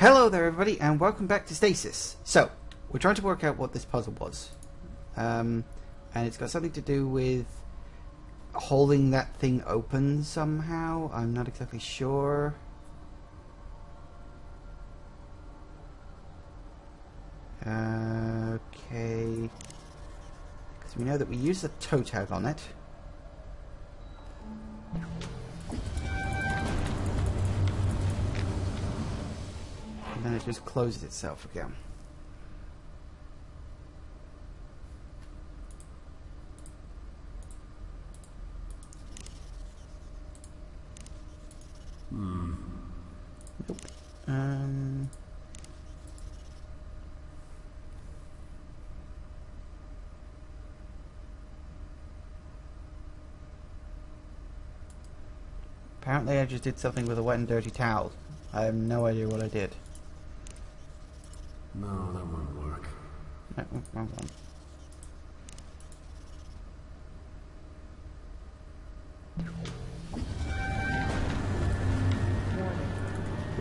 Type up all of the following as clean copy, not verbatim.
Hello there everybody and welcome back to Stasis. So, we're trying to work out what this puzzle was. And it's got something to do with holding that thing open somehow. I'm not exactly sure. Okay. Because we know that we use the toe tag on it. And then it just closes itself again. Nope. Apparently I just did something with a wet and dirty towel. I have no idea what I did. No, that won't work. No, wrong one.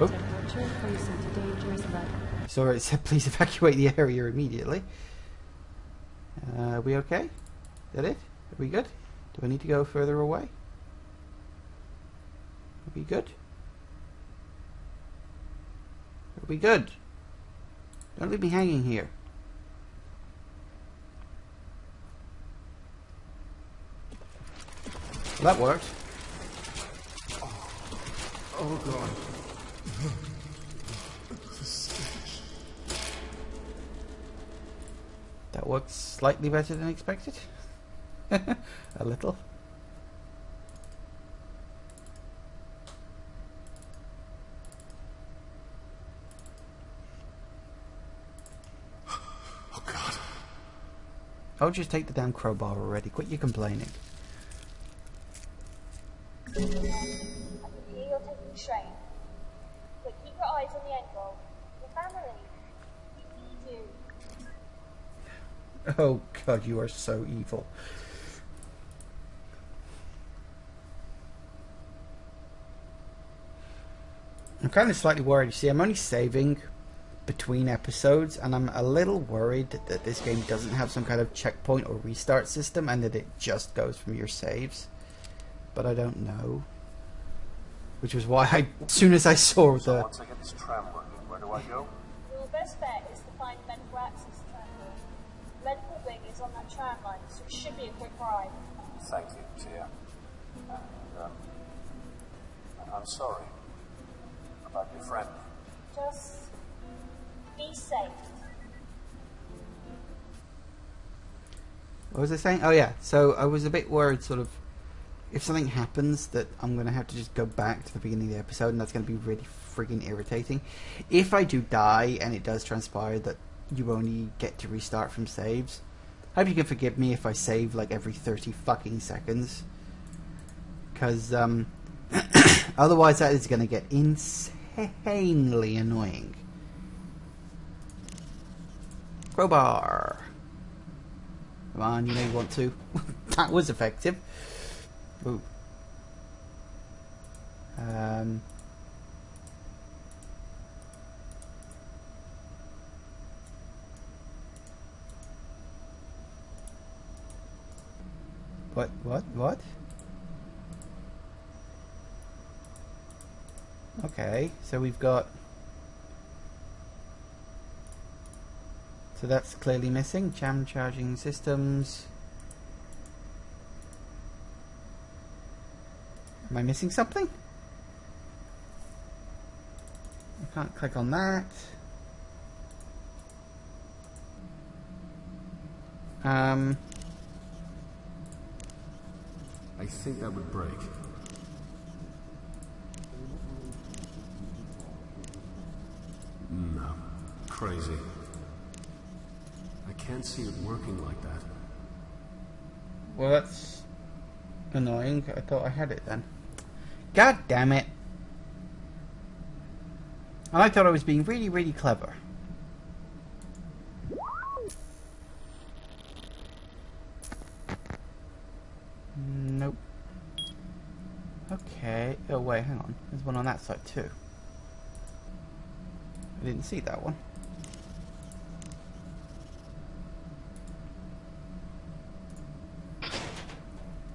Oh. Sorry, it said please evacuate the area immediately. Are we okay? Is that it? Are we good? Do I need to go further away? Are we good? Are we good? Don't leave me hanging here. Well, that worked. Oh god. That worked slightly better than expected. A little. Oh god. Oh, just take the damn crowbar already. Quit your complaining. I can hear you're taking strain. But keep your eyes on the end goal. Your family. We need you. Oh god, you are so evil. I'm kind of slightly worried. You see, I'm only saving between episodes, and I'm a little worried that this game doesn't have some kind of checkpoint or restart system, and that it just goes from your saves. But I don't know. Which was why as soon as I saw So the... once I get this tram working, where do I go? Your best bet is to find medical access transport. Medical wing is on that tram line, so it should be a quick ride. Thank you, Tia. And, I'm sorry about your friend. Just be safe. What was I saying? Oh yeah, so I was a bit worried sort of if something happens that I'm going to have to just go back to the beginning of the episode, and that's going to be really friggin' irritating. If I do die and it does transpire that you only get to restart from saves, I hope you can forgive me if I save like every 30 fucking seconds. Because otherwise that is going to get insanely annoying. Crowbar. Come on, you know you want to. That was effective. Ooh. What? Okay, so we've got... So that's clearly missing. Jam charging systems. Am I missing something? I can't click on that. I think that would break. No. Crazy. I can't see it working like that. Well, that's annoying. I thought I had it then. God damn it. And I thought I was being really, really clever. Nope. Okay. Oh wait, hang on. There's one on that side too. I didn't see that one.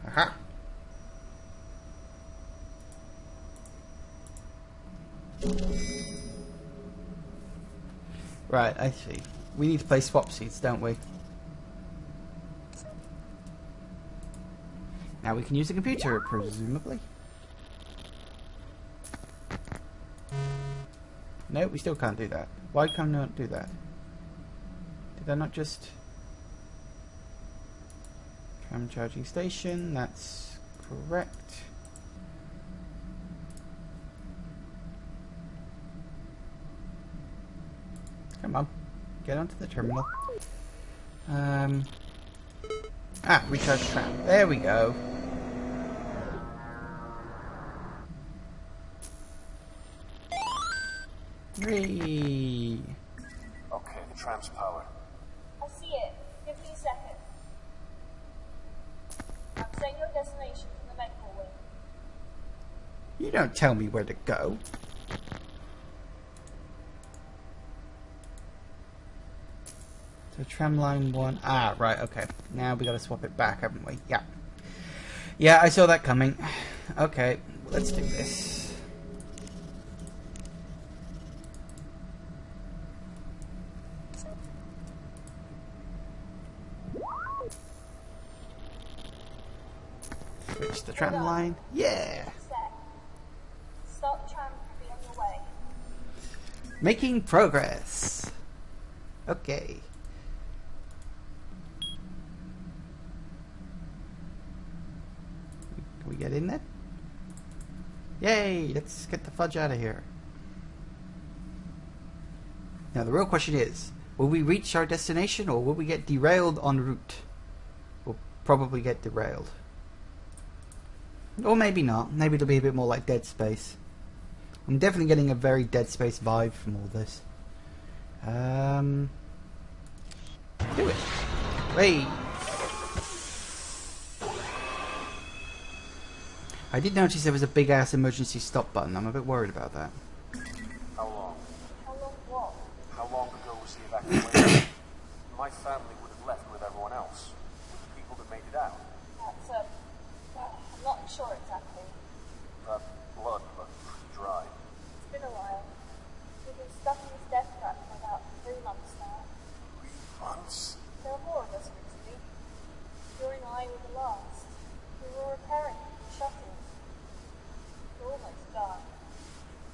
Aha! Right, I see. We need to play swap seats, don't we? Now we can use the computer, presumably. No, we still can't do that. Why can't we not do that? Did I not just... Tram charging station, that's correct. Come on, get onto the terminal. Recharge tram. There we go. Whee! Okay, the tram's powered. I see it. Give me a second. I'm saying your destination from the medical wing. You don't tell me where to go. So tram line 1. Ah, right, okay. Now we gotta swap it back, haven't we? Yeah. Yeah, I saw that coming. Okay, let's do this. Switch the tram line. Yeah! Start the tram to be on your way. Making progress. Okay. Can we get in there? Yay! Let's get the fudge out of here. Now the real question is, will we reach our destination or will we get derailed en route? We'll probably get derailed. Or maybe not. Maybe it'll be a bit more like Dead Space. I'm definitely getting a very Dead Space vibe from all this. Do it. Hey! I did notice there was a big ass emergency stop button. I'm a bit worried about that. How long? How long what? How long ago was the evacuation? My family would have left with everyone else. With the people that made it out. That's, I'm not sure exactly. That blood looked pretty dry. It's been a while. We've been stuck in this death trap for about 3 months now. 3 months? There are more of us recently. You and I were the last. We were repairing the shuttles. We're almost done.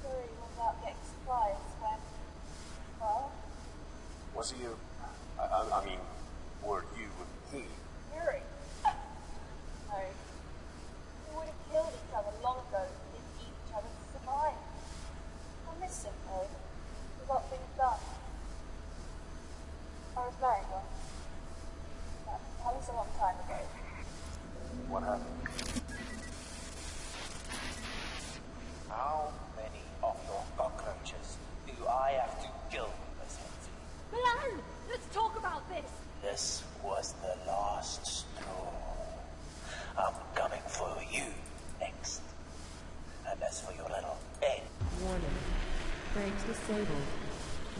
Yuri was out getting supplies when... Well, Was he a... I mean, were you and he? Yuri. No. We would have killed each other long ago if we didn't eat each other to survive. I miss him though. We got things done. I was married once. That was a long time ago. What happened? How many of your cockroaches do I have to kill, Miss Hensey? Milan, let's talk about this. This was the last straw. I'm coming for you next. And as for your little egg... Warning. Brakes disabled.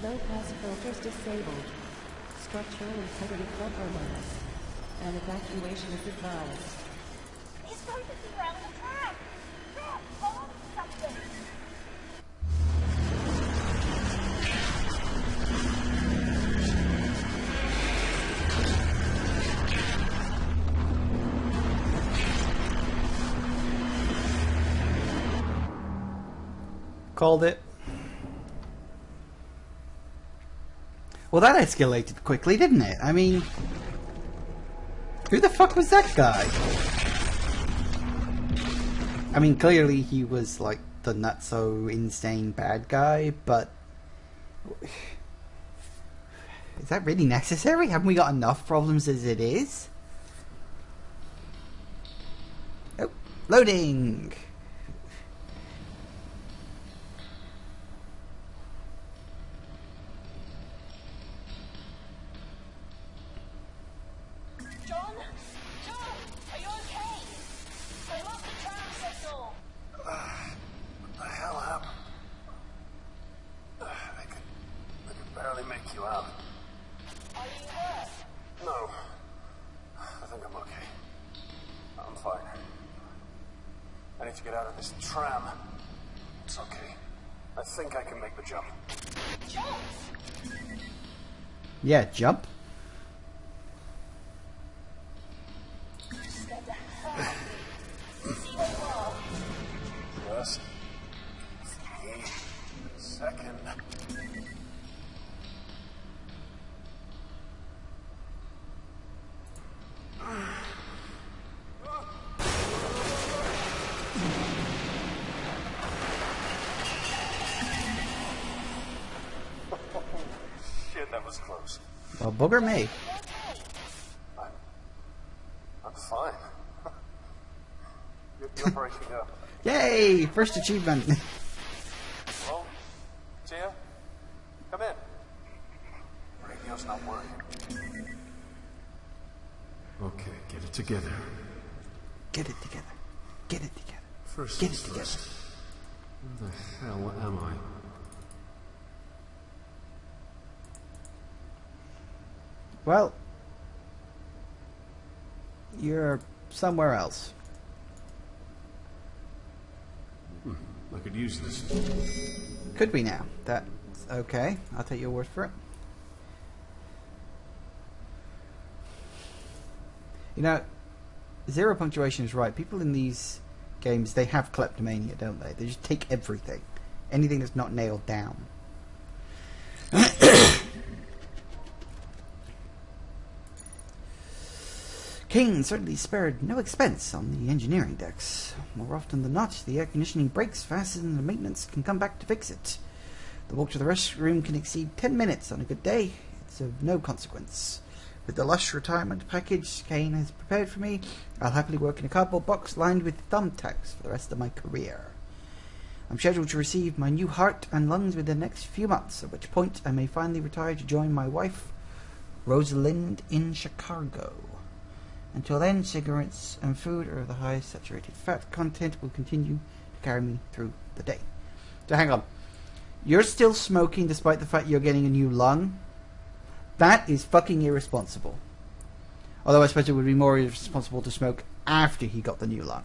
Low-pass filters disabled. Structural integrity compromised. And evacuation is advised. He's going to derail the tram! Crap! Hold on to something! Called it. Well, that escalated quickly, didn't it? I mean, who the fuck was that guy? I mean, clearly he was like the nutso insane bad guy, but is that really necessary? Haven't we got enough problems as it is? Oh, loading! John? John! Are you okay? I lost the tram signal! What the hell happened? freak you out. Are you hurt? No. I think I'm okay. I'm fine. I need to get out of this tram. It's okay. I think I can make the jump. Jump! Yeah, jump. Scared the hell out of me. See where you are. Just a second. Shit, that was close. Well, booger me. I'm fine. You're breaking up. Yay! First achievement. Hello? Tia? Come in. Radio's not working. Okay, get it together. Get it together. Get it together. First Get things it together. first. Where the hell am I? Well, you're somewhere else. I could use this. Could be now. That's okay. I'll take your word for it. You know, zero punctuation is right. People in these games, they have kleptomania, don't they? They just take everything. Anything that's not nailed down. Kane certainly spared no expense on the engineering decks. More often than not, the air conditioning breaks faster than the maintenance can come back to fix it. The walk to the restroom can exceed 10 minutes on a good day. It's of no consequence. With the lush retirement package Kane has prepared for me, I'll happily work in a cardboard box lined with thumbtacks for the rest of my career. I'm scheduled to receive my new heart and lungs within the next few months, at which point I may finally retire to join my wife, Rosalind, in Chicago. Until then, cigarettes and food are of the highest saturated fat content will continue to carry me through the day. So hang on. You're still smoking despite the fact you're getting a new lung? That is fucking irresponsible. Although I suppose it would be more irresponsible to smoke after he got the new lung.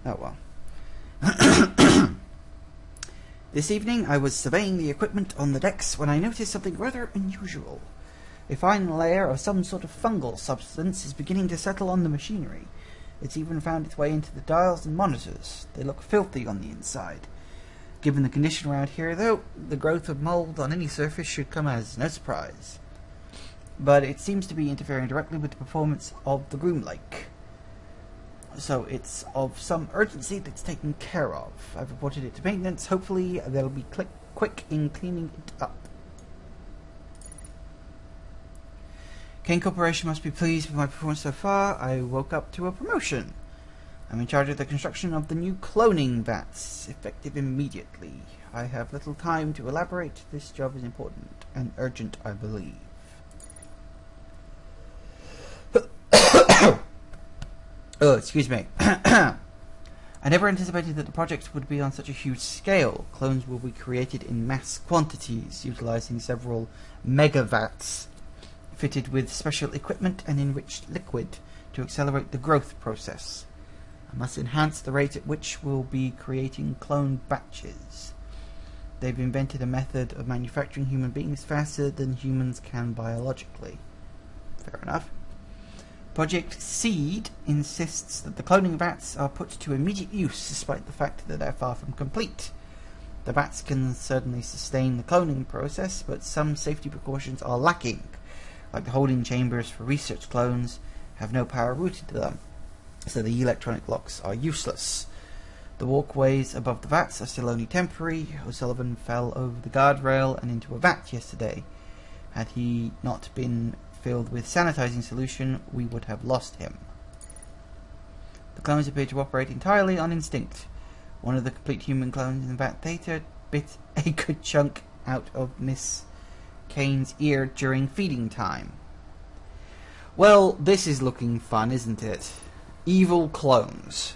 Oh well. This evening I was surveying the equipment on the decks when I noticed something rather unusual. A fine layer of some sort of fungal substance is beginning to settle on the machinery. It's even found its way into the dials and monitors. They look filthy on the inside. Given the condition around here, though, the growth of mould on any surface should come as no surprise. But it seems to be interfering directly with the performance of the Groom Lake. So it's of some urgency that's taken care of. I've reported it to maintenance. Hopefully they'll be quick in cleaning it up. Kane Corporation must be pleased with my performance so far. I woke up to a promotion. I'm in charge of the construction of the new cloning vats, effective immediately. I have little time to elaborate. This job is important and urgent, I believe. Oh, excuse me. I never anticipated that the project would be on such a huge scale. Clones will be created in mass quantities, utilizing several megavats, fitted with special equipment and enriched liquid to accelerate the growth process. I must enhance the rate at which we'll be creating clone batches. They've invented a method of manufacturing human beings faster than humans can biologically. Fair enough. Project Seed insists that the cloning vats are put to immediate use despite the fact that they're far from complete. The vats can certainly sustain the cloning process, but some safety precautions are lacking, like the holding chambers for research clones have no power routed to them, so the electronic locks are useless. The walkways above the vats are still only temporary. O'Sullivan fell over the guardrail and into a vat yesterday. Had he not been filled with sanitizing solution, we would have lost him. The clones appear to operate entirely on instinct. One of the complete human clones in the vat theta bit a good chunk out of Miss Kane's ear during feeding time. Well, this is looking fun, isn't it? Evil clones.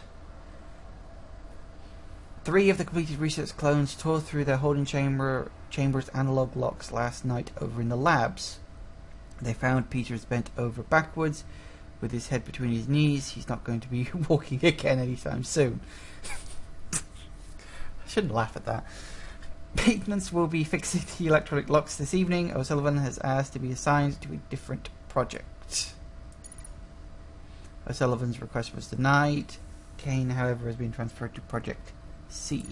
3 of the completed research clones tore through their holding chamber chamber's analog locks last night over in the labs. They found Peter's bent over backwards with his head between his knees. He's not going to be walking again anytime soon. I shouldn't laugh at that. Maintenance will be fixing the electronic locks this evening. O'Sullivan has asked to be assigned to a different project. O'Sullivan's request was denied. Kane, however, has been transferred to Project Seed.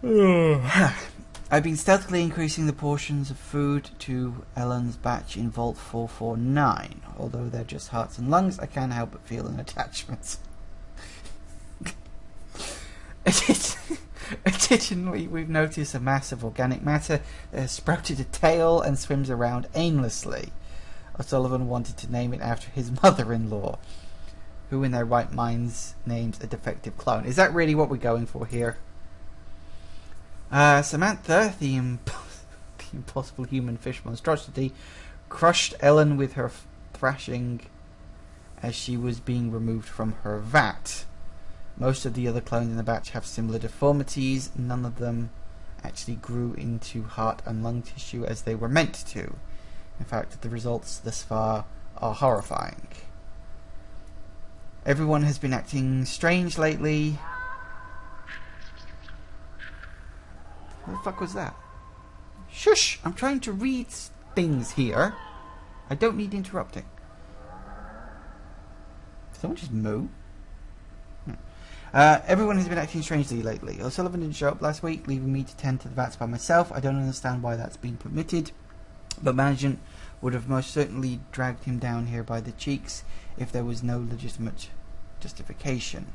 I've been stealthily increasing the portions of food to Ellen's batch in Vault 449. Although they're just hearts and lungs, I can't help but feel an attachment. Additionally, we've noticed a mass of organic matter that has sprouted a tail and swims around aimlessly. O'Sullivan wanted to name it after his mother-in-law, who in their right minds names a defective clone. Is that really what we're going for here? Samantha, the impossible human fish monstrosity, crushed Ellen with her thrashing as she was being removed from her vat. Most of the other clones in the batch have similar deformities. None of them actually grew into heart and lung tissue as they were meant to. In fact, the results thus far are horrifying. Everyone has been acting strange lately. What the fuck was that? Shush! I'm trying to read things here. I don't need interrupting. Did someone just moo? Everyone has been acting strangely lately. O'Sullivan didn't show up last week, leaving me to tend to the vats by myself. I don't understand why that's been permitted, but management would have most certainly dragged him down here by the cheeks if there was no legitimate justification.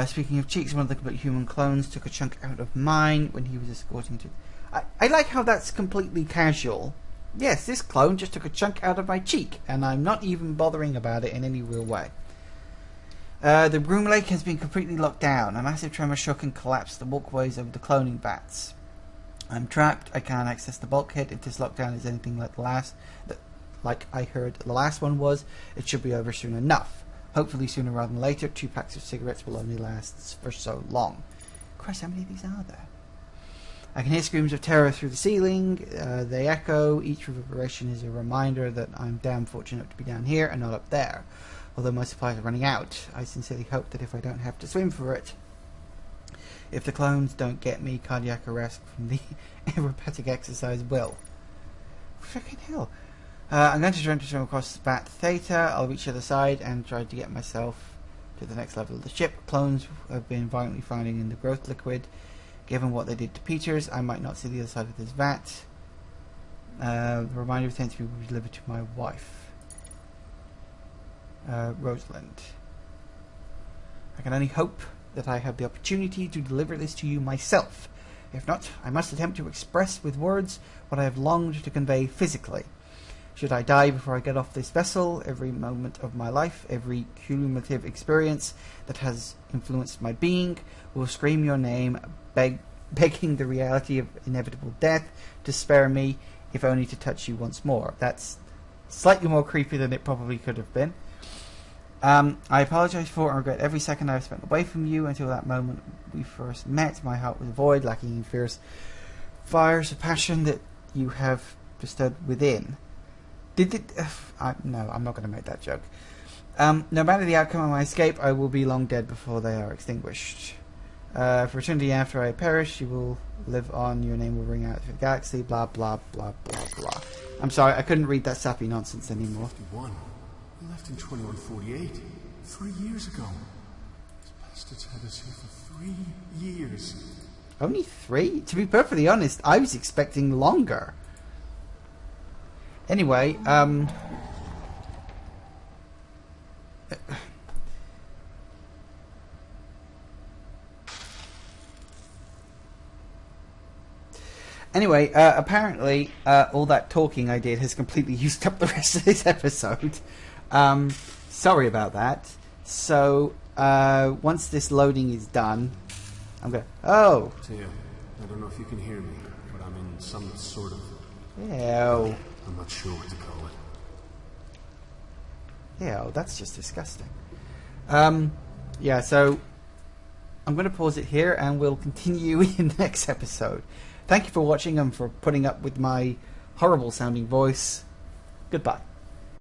Speaking of cheeks, one of the complete human clones took a chunk out of mine when he was escorting to... I like how that's completely casual. Yes, this clone just took a chunk out of my cheek, and I'm not even bothering about it in any real way. The room lake has been completely locked down. A massive tremor shook and collapsed the walkways over the cloning vats. I'm trapped. I can't access the bulkhead. If this lockdown is anything like like I heard the last one was, it should be over soon enough. Hopefully sooner rather than later. 2 packs of cigarettes will only last for so long. Christ, how many of these are there? I can hear screams of terror through the ceiling. They echo. Each reverberation is a reminder that I'm damn fortunate to be down here and not up there. Although my supplies are running out, I sincerely hope that if I don't have to swim for it, if the clones don't get me, cardiac arrest from the aerobatic exercise will. Freaking hell. I'm going to try to swim across the Bat Theta. I'll reach the other side and try to get myself to the next level of the ship. Clones have been violently fighting in the growth liquid. Given what they did to Peters, I might not see the other side of this vat. The reminder of the will be delivered to my wife. Rosalind. I can only hope that I have the opportunity to deliver this to you myself. If not, I must attempt to express with words what I have longed to convey physically. Should I die before I get off this vessel, every moment of my life, every cumulative experience that has influenced my being, will scream your name, begging the reality of inevitable death to spare me, if only to touch you once more. That's slightly more creepy than it probably could have been. I apologise for and regret every second I've spent away from you. Until that moment we first met, my heart was void, lacking in fierce fires of passion that you have bestowed within. No, I'm not going to make that joke. No matter the outcome of my escape, I will be long dead before they are extinguished. For eternity after I perish, you will live on, your name will ring out through the galaxy, blah, blah, blah, blah, blah. I'm sorry, I couldn't read that sappy nonsense anymore. 51. We left in 2148. 3 years ago. These bastards had us here for 3 years. Only 3? To be perfectly honest, I was expecting longer. Anyway, apparently, all that talking I did has completely used up the rest of this episode. Sorry about that. So, once this loading is done, I'm going to... Oh! Tia, I don't know if you can hear me, but I'm in some sort of... Ew. I'm not sure what to call it. Ew, that's just disgusting. Yeah, so... I'm going to pause it here and we'll continue in the next episode. Thank you for watching and for putting up with my horrible sounding voice. Goodbye.